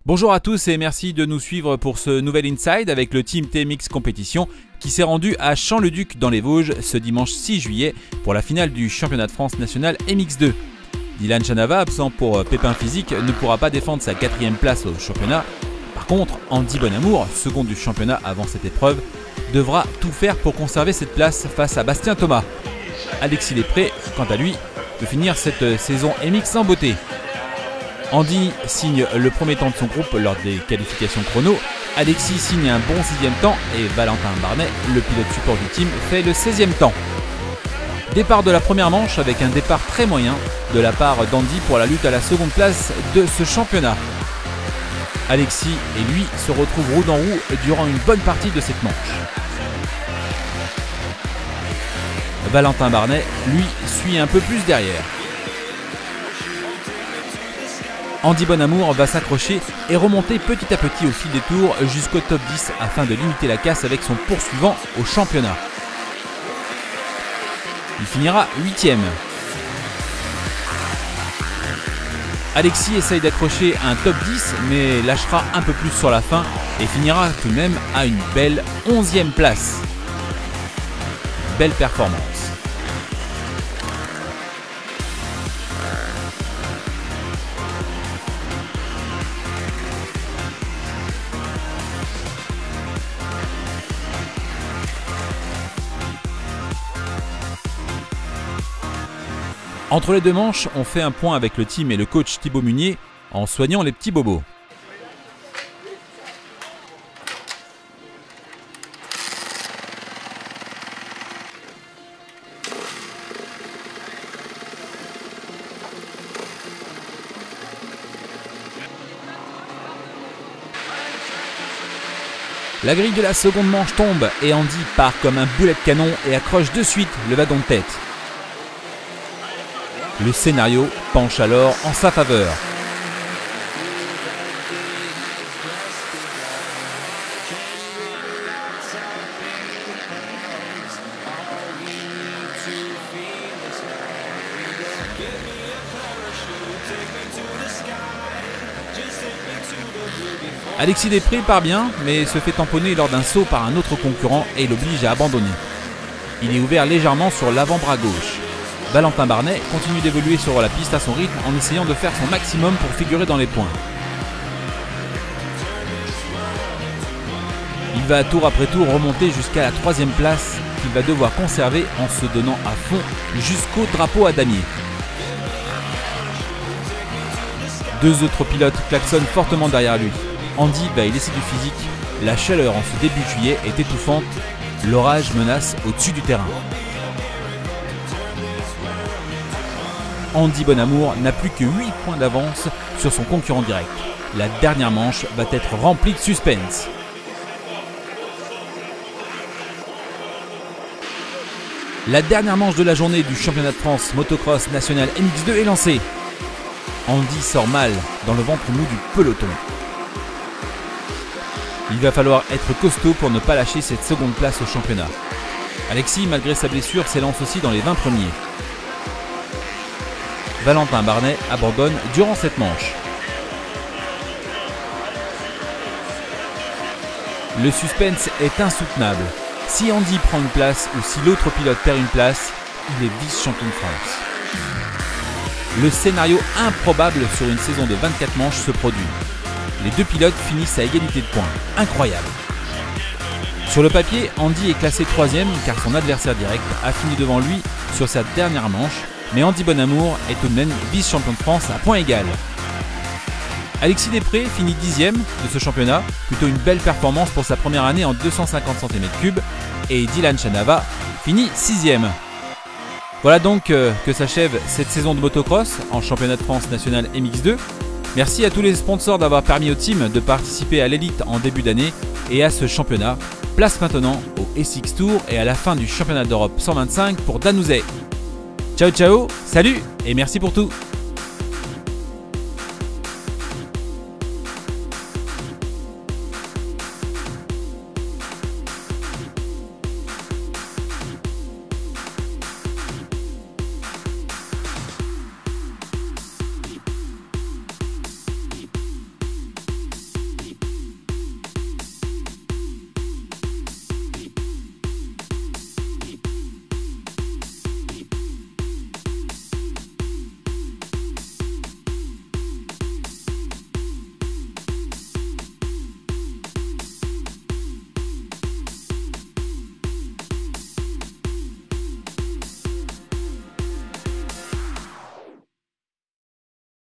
Bonjour à tous et merci de nous suivre pour ce nouvel Inside avec le Team TMX Compétition qui s'est rendu à Champ-le-Duc dans les Vosges ce dimanche 6 juillet pour la finale du championnat de France national MX2. Dylan Chanava, absent pour pépin physique, ne pourra pas défendre sa 4e place au championnat. Par contre, Andy Bonamour, second du championnat avant cette épreuve, devra tout faire pour conserver cette place face à Bastien Thomas. Alexis Després, quant à lui, peut finir cette saison MX en beauté. Andy signe le premier temps de son groupe lors des qualifications chrono, Alexis signe un bon 6e temps et Valentin Barnet, le pilote support du team, fait le 16e temps. Départ de la première manche avec un départ très moyen de la part d'Andy pour la lutte à la seconde place de ce championnat. Alexis et lui se retrouvent roue dans roue durant une bonne partie de cette manche. Valentin Barnet, lui, suit un peu plus derrière. Andy Bonamour va s'accrocher et remonter petit à petit au fil des tours jusqu'au top 10 afin de limiter la casse avec son poursuivant au championnat. Il finira 8e. Alexis essaye d'accrocher un top 10 mais lâchera un peu plus sur la fin et finira tout de même à une belle 11e place. Belle performance. Entre les deux manches, on fait un point avec le team et le coach Thibaut Munier en soignant les petits bobos. La grille de la seconde manche tombe et Andy part comme un boulet de canon et accroche de suite le wadon de tête. Le scénario penche alors en sa faveur. Alexis Després part bien, mais se fait tamponner lors d'un saut par un autre concurrent et l'oblige à abandonner. Il est ouvert légèrement sur l'avant-bras gauche. Valentin Barnet continue d'évoluer sur la piste à son rythme en essayant de faire son maximum pour figurer dans les points. Il va tour après tour remonter jusqu'à la 3e place qu'il va devoir conserver en se donnant à fond jusqu'au drapeau à damier. Deux autres pilotes klaxonnent fortement derrière lui. Andy va y laisser du physique. La chaleur en ce début juillet est étouffante. L'orage menace au-dessus du terrain. Andy Bonamour n'a plus que 8 points d'avance sur son concurrent direct. La dernière manche va être remplie de suspense. La dernière manche de la journée du championnat de France motocross national MX2 est lancée. Andy sort mal dans le ventre mou du peloton. Il va falloir être costaud pour ne pas lâcher cette seconde place au championnat. Alexis, malgré sa blessure, s'élance aussi dans les 20 premiers. Valentin Barnet abandonne durant cette manche. Le suspense est insoutenable. Si Andy prend une place ou si l'autre pilote perd une place, il est vice-champion de France. Le scénario improbable sur une saison de 24 manches se produit. Les deux pilotes finissent à égalité de points. Incroyable. Sur le papier, Andy est classé 3e car son adversaire direct a fini devant lui sur sa dernière manche. Mais Andy Bonamour est tout de même vice-champion de France à points égal. Alexis Després finit 10e de ce championnat, plutôt une belle performance pour sa première année en 250 cm3, et Dylan Chanava finit 6e. Voilà donc que s'achève cette saison de motocross en championnat de France national MX2. Merci à tous les sponsors d'avoir permis au team de participer à l'élite en début d'année et à ce championnat. Place maintenant au SX Tour et à la fin du championnat d'Europe 125 pour Danouzet. Ciao ciao, salut et merci pour tout.